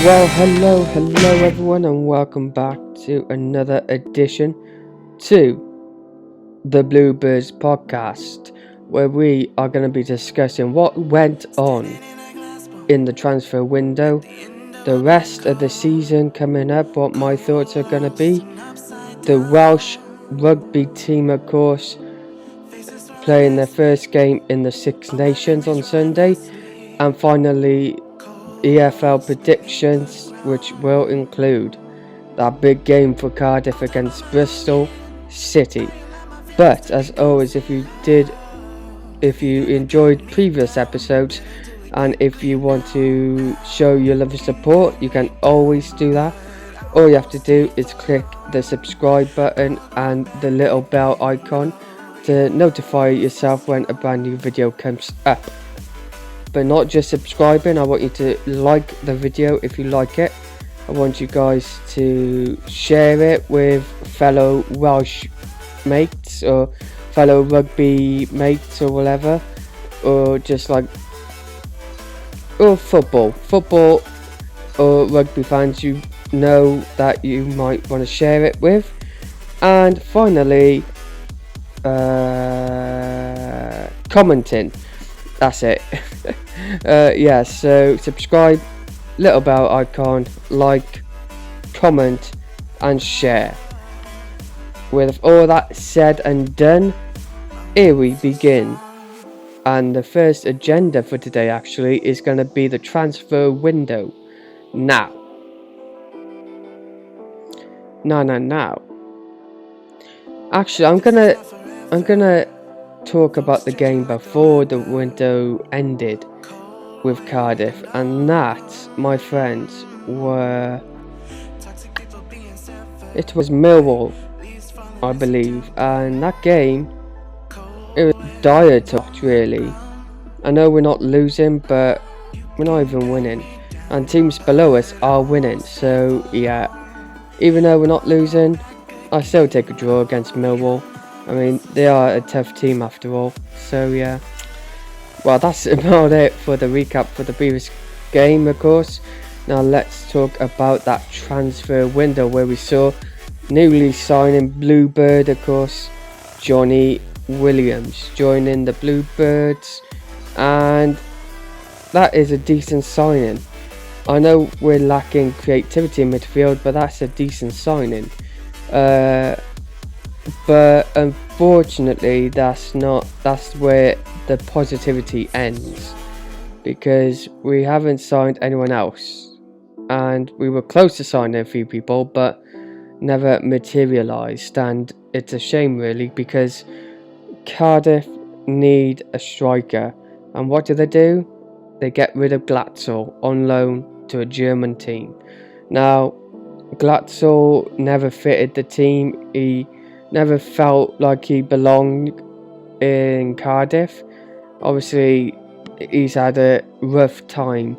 Well, hello everyone, and welcome back to another edition to the Bluebirds podcast, where we are going to be discussing what went on in the transfer window, the rest of the season coming up, what my thoughts are going to be, the Welsh rugby team, of course, playing their first game in the Six Nations on Sunday, and finally EFL predictions, which will include that big game for Cardiff against Bristol City. But as always, if you enjoyed previous episodes, and if you want to show your love and support, you can always do that. All you have to do is click the subscribe button and the little bell icon to notify yourself when a brand new video comes up. But not just subscribing, I want you to like the video if you like it. I want you guys to share it with fellow Welsh mates or fellow rugby mates or whatever, or just like football or rugby fans you know that you might want to share it with. And finally, commenting. That's it. So subscribe, little bell icon, like, comment and share. With all that said and done, here we begin. And the first agenda for today actually is going to be the transfer window. Now. Actually, I'm gonna talk about the game before the window ended with Cardiff, and that, my friends, it was Millwall, I believe, and that game, it was dire to watch, really. I know we're not losing, but we're not even winning, and teams below us are winning, so yeah, even though we're not losing, I still take a draw against Millwall. I mean, they are a tough team after all, so yeah. Well, that's about it for the recap for the previous game, of course. Now let's talk about that transfer window where we saw newly signing Bluebird, of course, Johnny Williams joining the Bluebirds, and that is a decent signing. I know we're lacking creativity in midfield, but that's a decent signing. But unfortunately, that's where the positivity ends, because we haven't signed anyone else, and we were close to signing a few people, but never materialised, and it's a shame really, because Cardiff need a striker, and what do? They get rid of Glatzel on loan to a German team. Now, Glatzel never fitted the team. He never felt like he belonged in Cardiff. Obviously, he's had a rough time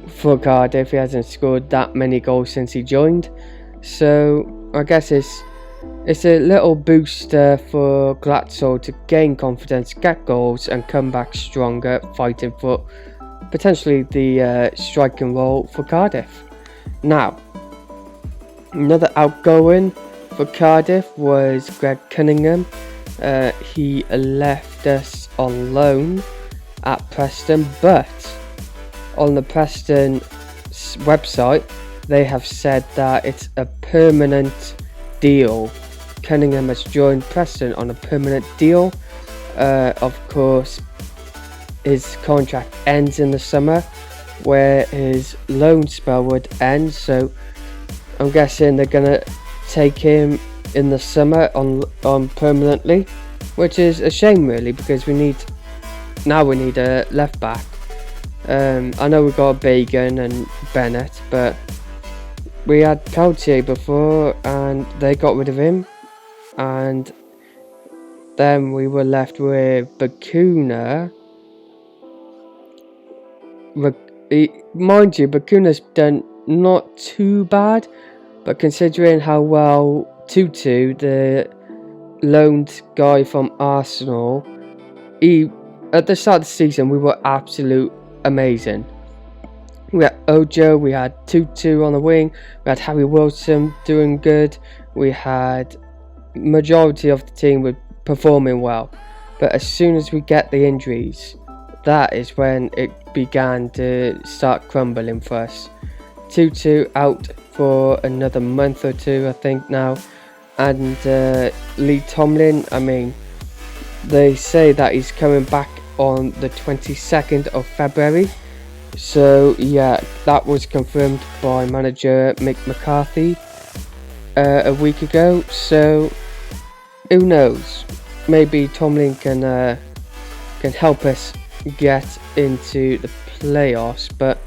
for Cardiff. He hasn't scored that many goals since he joined. So I guess it's a little booster for Glatzel to gain confidence, get goals and come back stronger, fighting for potentially the striking role for Cardiff. Now, another outgoing for Cardiff was Greg Cunningham. He left us on loan at Preston, but on the Preston website they have said that it's a permanent deal. Cunningham has joined Preston on a permanent deal. Of course, his contract ends in the summer, where his loan spell would end, so I'm guessing they're gonna take him in the summer on permanently, which is a shame really, because we need a left back. I know we've got Bagan and Bennett, but we had Coutier before and they got rid of him, and then we were left with Bacuna. Mind you, Bacuna's done not too bad, but considering how well Tutu, the loaned guy from Arsenal, at the start of the season we were absolute amazing. We had Ojo, we had Tutu on the wing, we had Harry Wilson doing good, we had majority of the team were performing well. But as soon as we get the injuries, that is when it began to start crumbling for us. Tutu out for another month or two, I think now, and Lee Tomlin, I mean, they say that he's coming back on the 22nd of February. So yeah, that was confirmed by manager Mick McCarthy a week ago. So who knows? Maybe Tomlin can help us get into the playoffs. But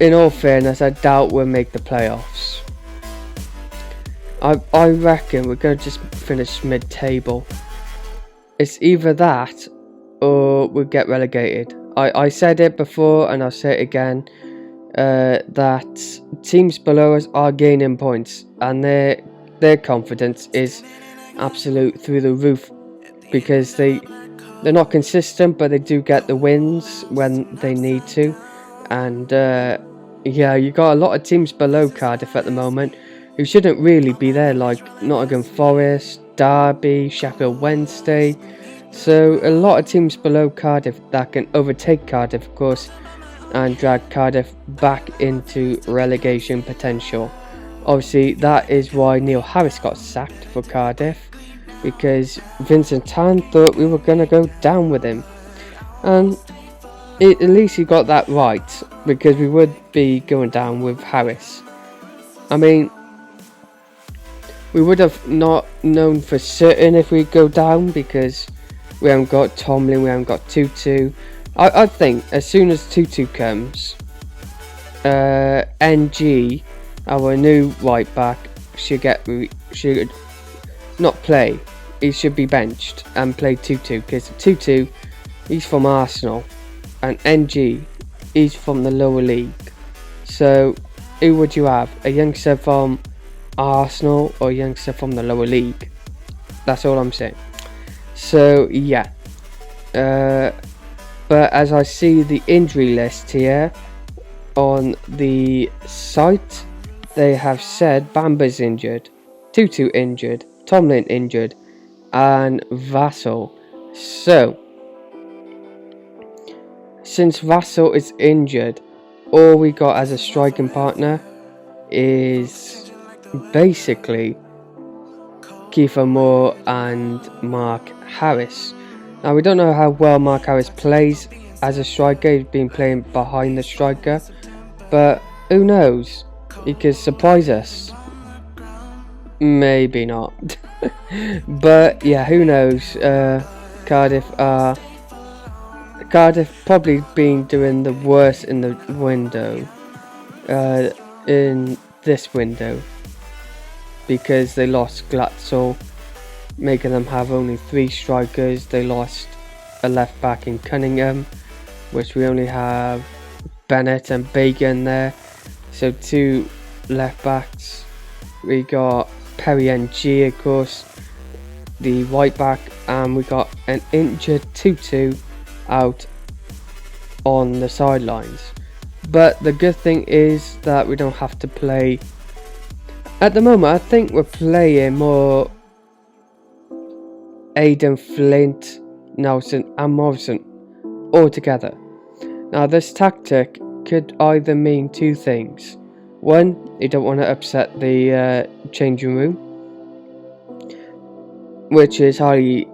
in all fairness, I doubt we'll make the playoffs. I reckon we're going to just finish mid-table. It's either that or we'll get relegated. I said it before and I'll say it again, that teams below us are gaining points and their confidence is absolute through the roof, because they're not consistent, but they do get the wins when they need to. And yeah, you got a lot of teams below Cardiff at the moment who shouldn't really be there, like Nottingham Forest, Derby, Sheffield Wednesday. So a lot of teams below Cardiff that can overtake Cardiff, of course, and drag Cardiff back into relegation potential. Obviously, that is why Neil Harris got sacked for Cardiff, because Vincent Tan thought we were going to go down with him. And at least he got that right, because we would be going down with Harris. I mean, we would have not known for certain if we go down, because we haven't got Tomlin, we haven't got Tutu. I think as soon as Tutu comes, NG, our new right back, should not play. He should be benched and play Tutu, because Tutu, he's from Arsenal, and NG, he's from the lower league. So who would you have? A youngster from Arsenal or a youngster from the lower league? That's all I'm saying. So yeah, but as I see the injury list here on the site, they have said Bamba's injured, Tutu injured, Tomlin injured, and Vassell. So since Vassell is injured, all we got as a striking partner is basically Kiefer Moore and Mark Harris. Now, we don't know how well Mark Harris plays as a striker. He's been playing behind the striker, but who knows? He could surprise us. Maybe not. But yeah, who knows? Cardiff probably been doing the worst in the window, in this window, because they lost Glatzel, making them have only 3 strikers. They lost a left back in Cunningham, which we only have Bennett and Bacon there. So 2 left backs. We got Perry NG, of course, the right back, and we got an injured Tutu out on the sidelines. But the good thing is that we don't have to play. At the moment, I think we're playing more Aidan, Flint, Nelson and Morrison all together. Now, this tactic could either mean 2 things. One, you don't want to upset the changing room, which is highly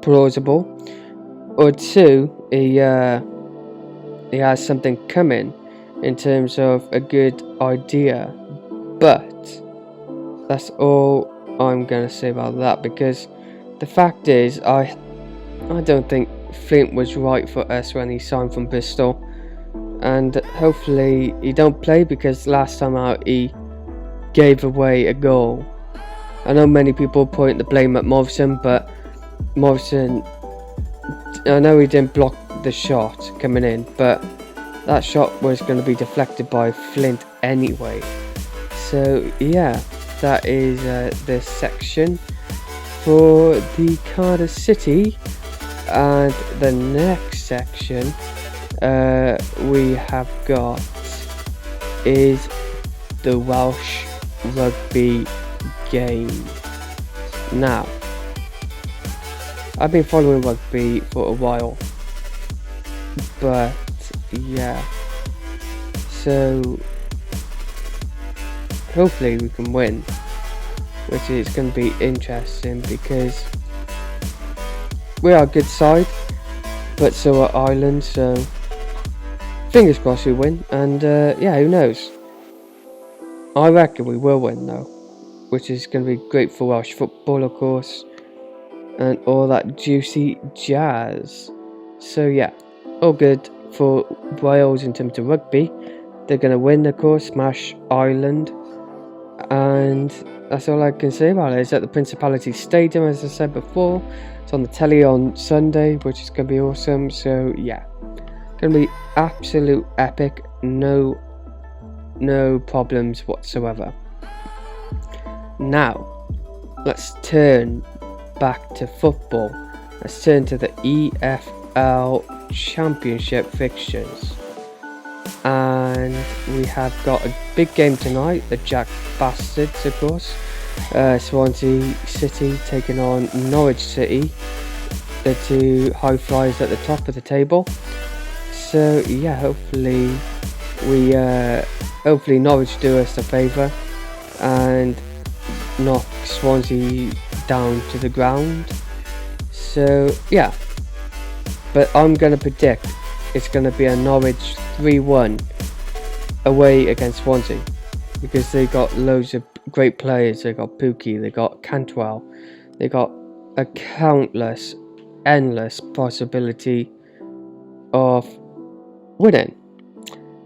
plausible. Or 2, he has something coming in terms of a good idea. But that's all I'm going to say about that, because the fact is, I don't think Flint was right for us when he signed from Bristol. and hopefully he don't play, because last time out he gave away a goal. I know many people point the blame at Morrison, but Morrison, I know he didn't block the shot coming in, but that shot was going to be deflected by Flint anyway. So yeah, that is this section for the Cardiff City. And the next section we have got is the Welsh Rugby game. Now, I've been following rugby for a while, but yeah, so hopefully we can win, which is going to be interesting, because we are a good side, but so are Ireland, so fingers crossed we win. And yeah, who knows, I reckon we will win though, which is going to be great for Welsh football, of course, and all that juicy jazz. So yeah, all good for Wales in terms of rugby. They're going to win, of course, smash Ireland, and that's all I can say about it. It's at the Principality Stadium, as I said before. It's on the telly on Sunday, which is going to be awesome. So yeah, going to be absolute epic. No problems whatsoever. Now, let's turn back to football. Let's turn to the EFL Championship fixtures. And we have got a big game tonight, the Jack Bastards, of course. Swansea City taking on Norwich City, the two high flyers at the top of the table. So yeah, hopefully Norwich do us a favour and knock Swansea down to the ground. So yeah, but I'm going to predict it's going to be a Norwich 3-1 away against Swansea, because they got loads of great players. They got Pookie, they got Cantwell, they got a endless possibility of winning.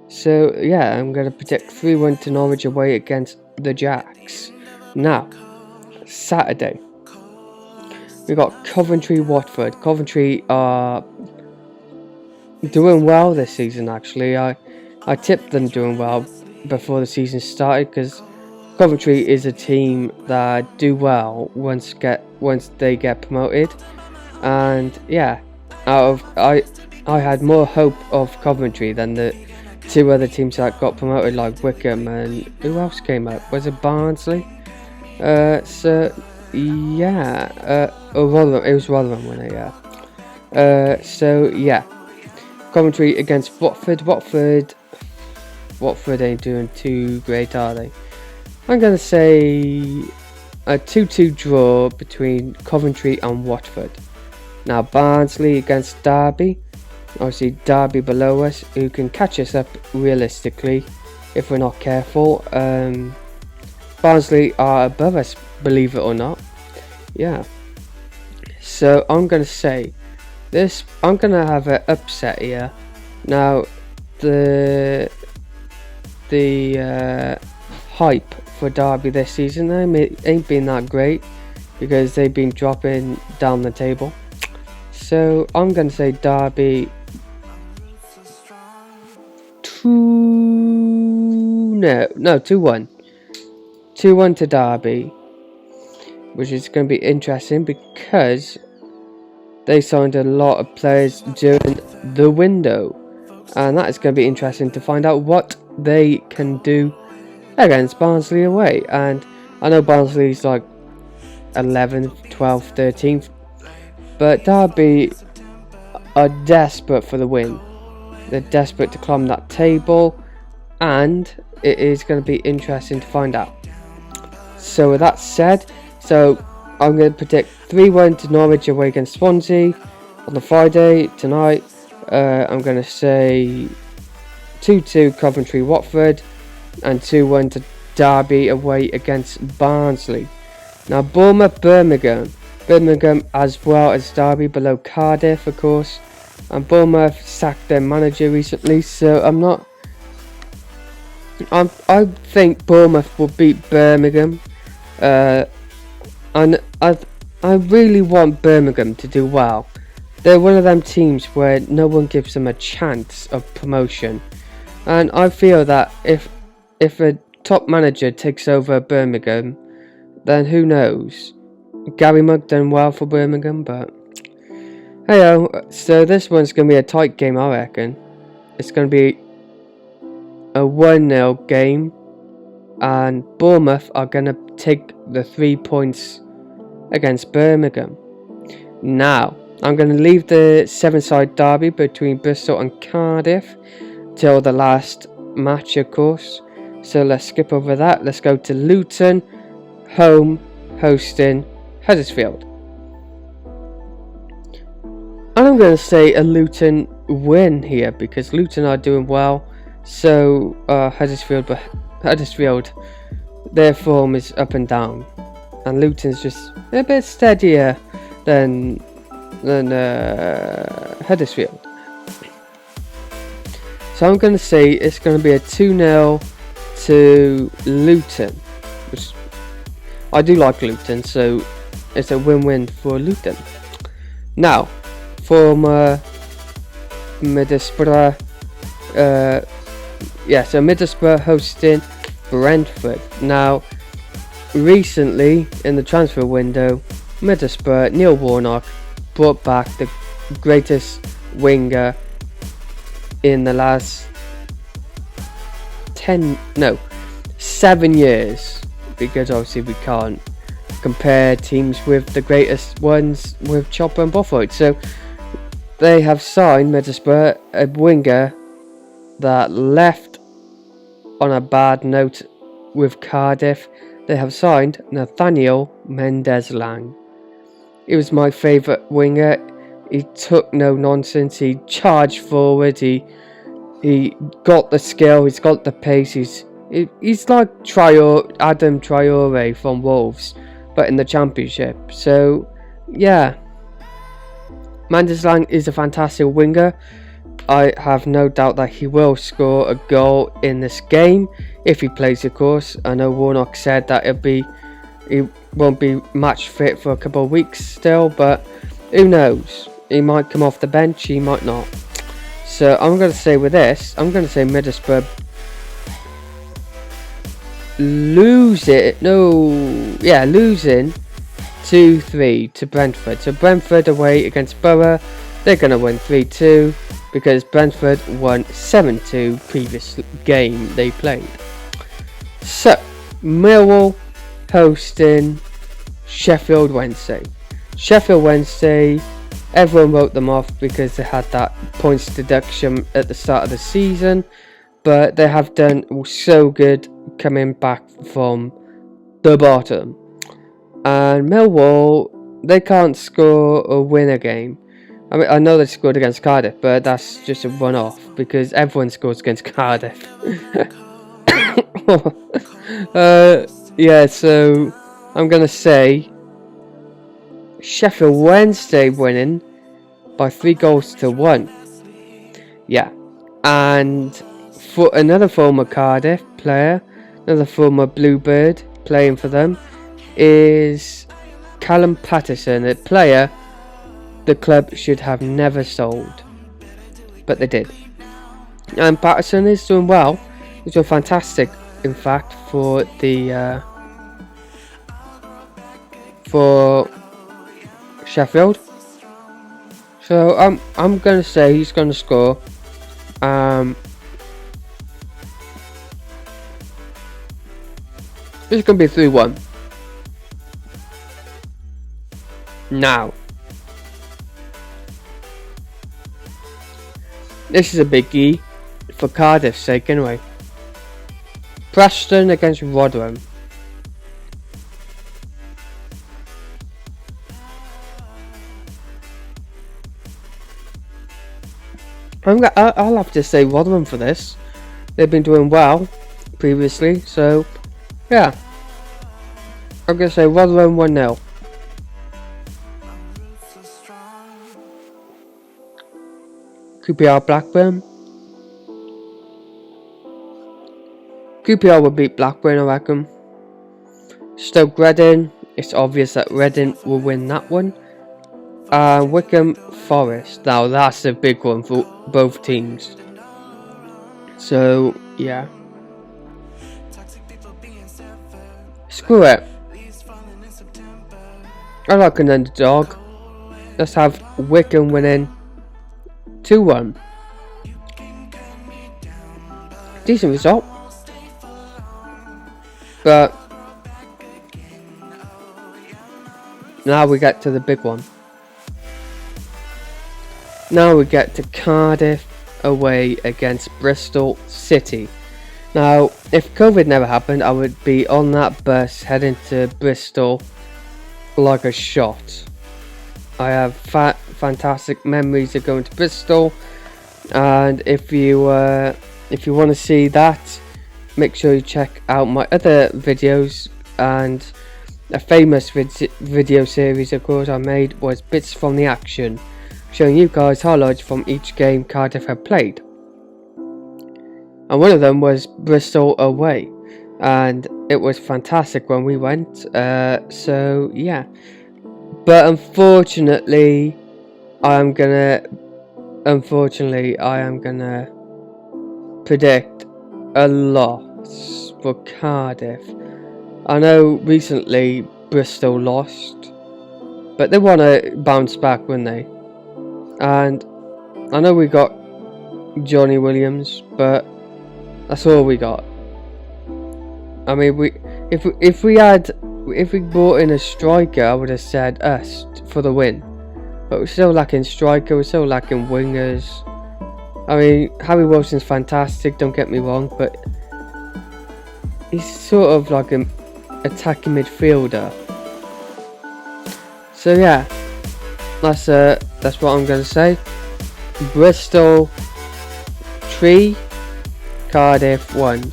So yeah, I'm going to predict 3-1 to Norwich away against the Jacks. Now, Saturday, we got Coventry-Watford. Coventry are doing well this season, actually. I tipped them doing well before the season started, because Coventry is a team that do well once they get promoted. And yeah, I had more hope of Coventry than the two other teams that got promoted, like Wickham, and who else came up? Was it Barnsley? So yeah, Rotherham. It was Rotherham, wasn't it? Yeah. So yeah, Coventry against Watford. Watford ain't doing too great, are they? I'm going to say a 2-2 draw between Coventry and Watford. Now, Barnsley against Derby. Obviously, Derby below us, who can catch us up realistically if we're not careful. Barnsley are above us, believe it or not. Yeah. So I'm going to say this. I'm going to have an upset here. Now, the hype for Derby this season ain't been that great, because they've been dropping down the table. So I'm going to say Derby 2-1. 2-1 to Derby, which is going to be interesting, because they signed a lot of players during the window, and that is going to be interesting to find out what they can do against Barnsley away. And I know Barnsley's like 11th, 12th, 13th, but Derby are desperate for the win. They're desperate to climb that table, and it is going to be interesting to find out. So with that said, I'm going to predict 3-1 to Norwich away against Swansea on the Friday tonight. I'm going to say 2-2 Coventry-Watford and 2-1 to Derby away against Barnsley. Now, Bournemouth-Birmingham as well as Derby below Cardiff, of course. And Bournemouth sacked their manager recently, so I think Bournemouth will beat Birmingham. And I really want Birmingham to do well. They're one of them teams where no one gives them a chance of promotion. And I feel that if a top manager takes over Birmingham, then who knows? Gary Monk done well for Birmingham, but hey, so this one's going to be a tight game, I reckon. It's going to be a 1-0 game, and Bournemouth are going to take the 3 points against Birmingham. Now, I'm going to leave the 7-side derby between Bristol and Cardiff till the last match, of course. So let's skip over that. Let's go to Luton, home, hosting Huddersfield. And I'm going to say a Luton win here because Luton are doing well. So Huddersfield, their form is up and down, and Luton's just a bit steadier than Huddersfield. So I'm going to say it's going to be a 2-0 to Luton. Which I do like Luton, so it's a win-win for Luton. Now, former Middlesbrough, so Middlesbrough hosting Brentford. Now, recently in the transfer window, Middlesbrough, Neil Warnock brought back the greatest winger in the last 7 years, because obviously we can't compare teams with the greatest ones with Chopper and Bothroyd. So they have signed Middlesbrough a winger that left on a bad note with Cardiff. They have signed Nathaniel Mendez-Lang. He was my favourite winger. He took no nonsense. He charged forward. He got the skill. He's got the pace. He's like Adam Traore from Wolves, but in the Championship. So yeah, Mendez-Lang is a fantastic winger. I have no doubt that he will score a goal in this game if he plays, of course. I know Warnock said that he won't be match fit for a couple of weeks still, but who knows? He might come off the bench, he might not. So I'm going to say with this, I'm going to say Middlesbrough losing 2-3 to Brentford. So Brentford away against Borough, they're going to win 3-2 because Brentford won 7-2 previous game they played. So Millwall hosting Sheffield Wednesday. Sheffield Wednesday, everyone wrote them off because they had that points deduction at the start of the season, but they have done so good coming back from the bottom. And Millwall, they can't score or win a game. I mean, I know they scored against Cardiff, but that's just a one-off because everyone scores against Cardiff. So I'm going to say Sheffield Wednesday winning by 3-1. Yeah. And for another former Cardiff player, another former Bluebird playing for them, is Callum Patterson, a player the club should have never sold, but they did. And Patterson is doing well. He's doing fantastic, in fact, for Sheffield. So I'm going to say he's going to score. It's going to be 3-1. Now, this is a biggie for Cardiff's sake anyway. Preston against Rotherham. I'll have to say Rotherham for this. They've been doing well previously, so yeah. I'm going to say Rotherham 1-0. QPR Blackburn. QPR will beat Blackburn, I reckon. Stoke Reading. It's obvious that Reading will win that one. Wycombe Forest. Now that's a big one for both teams. So yeah. Screw it. I like an underdog. Let's have Wycombe winning 2-1. Decent result. But now we get to the big one. Now we get to Cardiff away against Bristol City. Now, if COVID never happened, I would be on that bus heading to Bristol like a shot. I have fantastic memories of going to Bristol, and if you want to see that, make sure you check out my other videos. And a famous video series, of course, I made was Bits from the Action, showing you guys highlights from each game Cardiff have played. And one of them was Bristol away, and it was fantastic when we went. So yeah, but unfortunately, I am gonna predict a loss for Cardiff. I know recently Bristol lost, but they want to bounce back, wouldn't they? And I know we got Johnny Williams, but that's all we got. I mean, if we brought in a striker, I would have said us for the win. But we're still lacking striker. We're still lacking wingers. I mean, Harry Wilson's fantastic. Don't get me wrong, but he's sort of like an attacking midfielder. So yeah, that's what I'm gonna say. Bristol 3, Cardiff 1.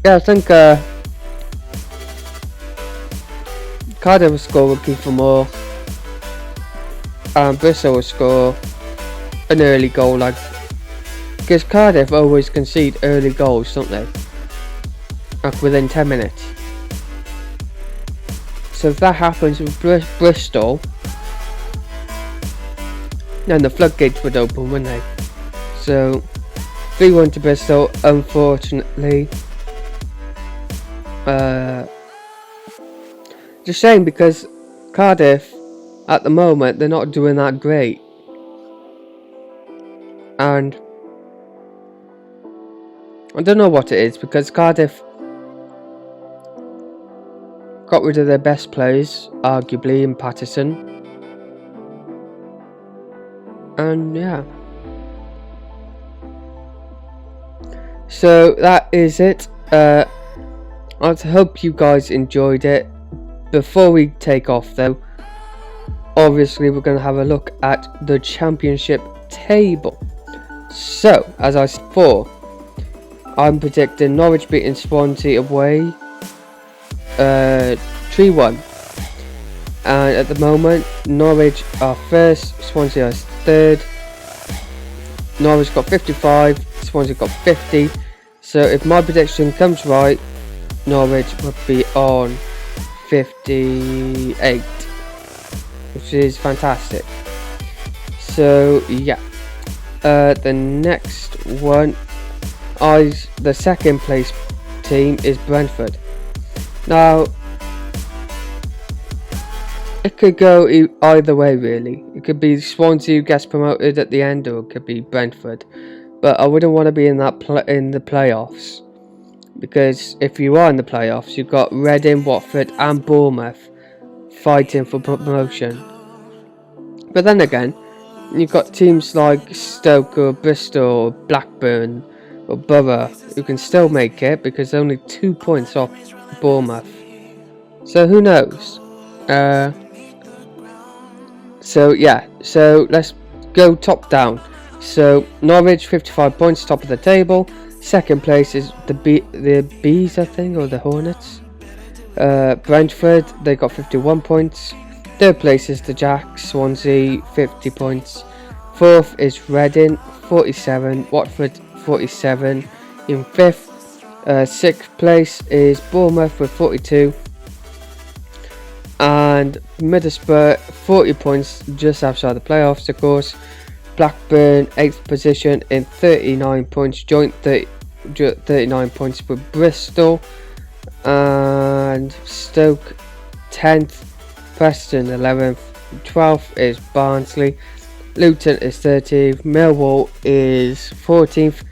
Yeah, I think Cardiff will score a key for more, and Bristol will score an early goal, like, because Cardiff always concede early goals, don't they? Like within 10 minutes. So if that happens with Bristol, then the floodgates would open, wouldn't they? So 3-1 to Bristol, unfortunately. Just saying, because Cardiff at the moment, they're not doing that great, and I don't know what it is, because Cardiff got rid of their best players, arguably, in Patterson, and yeah. So that is it. I hope you guys enjoyed it. Before we take off though, obviously we're going to have a look at the championship table. So, as I said before, I'm predicting Norwich beating Swansea away 3-1. And at the moment, Norwich are first, Swansea are third. Norwich got 55, Swansea got 50. So if my prediction comes right, Norwich would be on 58, which is fantastic. So yeah, the next one, the second place team is Brentford. Now, it could go either way really. It could be Swansea who gets promoted at the end, or it could be Brentford. But I wouldn't want to be in that in the playoffs, because if you are in the playoffs, you've got Reading, Watford and Bournemouth fighting for promotion. But then again, you've got teams like Stoke or Bristol or Blackburn or Borough who can still make it, because they're only 2 points off Bournemouth. So who knows? So yeah, so let's go top down. So Norwich 55 points, top of the table. Second place is the Bees, I think, or the Hornets. Brentford, they got 51 points. Third place is the Jacks, Swansea, 50 points. Fourth is Reading, 47. Watford, 47. In fifth. Sixth place is Bournemouth with 42. And Middlesbrough, 40 points, just outside the playoffs, of course. Blackburn, 8th position in 39 points, joint 39 points with Bristol. And Stoke, 10th. Preston, 11th. 12th is Barnsley. Luton is 13th. Millwall is 14th.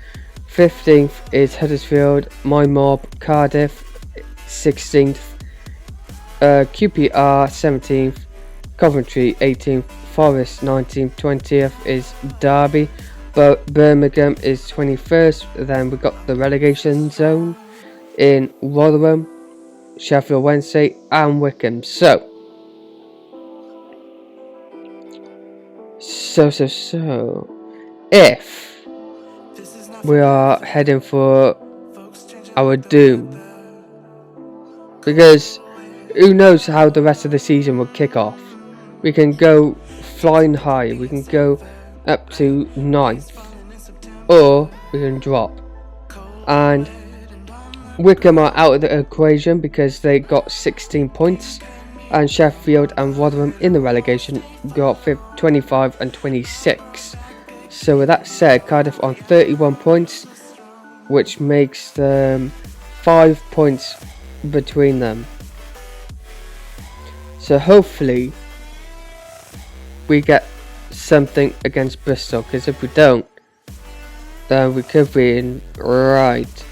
15th is Huddersfield. My Mob, Cardiff, 16th. QPR, 17th. Coventry, 18th. Forest, 19th. 20th is Derby. Birmingham is 21st. Then we've got the relegation zone in Rotherham, Sheffield Wednesday, and Wycombe. So if we are heading for our doom, because who knows how the rest of the season will kick off. We can go flying high, we can go up to 9th, or we can drop. And Wycombe are out of the equation because they got 16 points, and Sheffield and Rotherham in the relegation got 25 and 26. So with that said, Cardiff on 31 points, which makes them 5 points between them. So hopefully we get something against Bristol, because if we don't, then we could be in right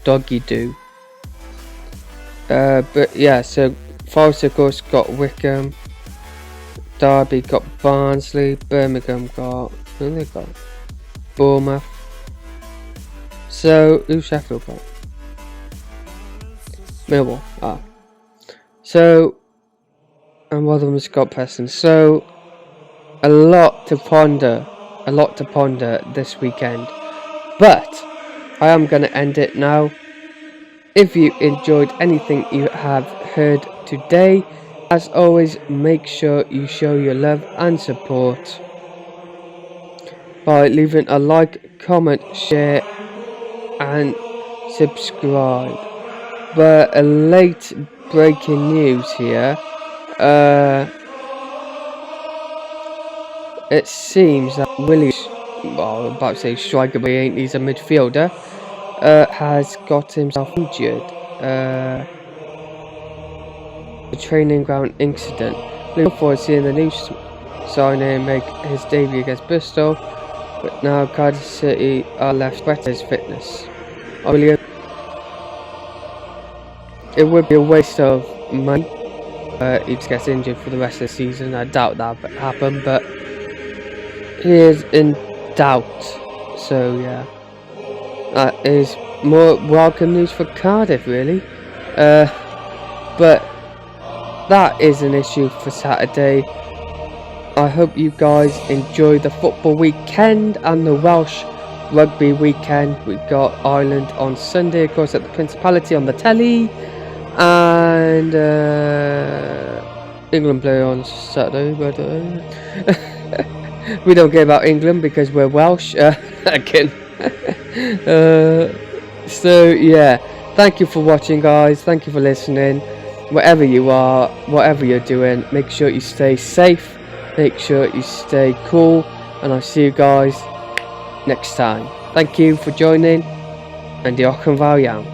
doggy do. But yeah, so Forest of course got Wycombe, Derby got Barnsley, Birmingham got, who they got? Bournemouth. So who's Sheffield got? Millwall. So, and Rotherham's got Preston. So a lot to ponder this weekend. But I am going to end it now. If you enjoyed anything you have heard today, as always, make sure you show your love and support by leaving a like, comment, share and subscribe. But a late breaking news here. It seems that Willie, well, I'm about to say striker, but he ain't, he's a midfielder, has got himself injured. A training ground incident. Looking forward to seeing the new signing make his debut against Bristol, but now Cardiff City are left better his fitness. It would be a waste of money. He just gets injured for the rest of the season. I doubt that would happen, but he is in doubt. So yeah, that is more welcome news for Cardiff, really. But that is an issue for Saturday. I hope you guys enjoy the football weekend and the Welsh rugby weekend. We've got Ireland on Sunday, of course, at the Principality on the telly, and England play on Saturday, but we don't care about England because we're Welsh again. So yeah, thank you for watching, guys. Thank you for listening. Wherever you are, whatever you're doing, make sure you stay safe, make sure you stay cool, and I'll see you guys next time. Thank you for joining, and diolch yn fawr iawn.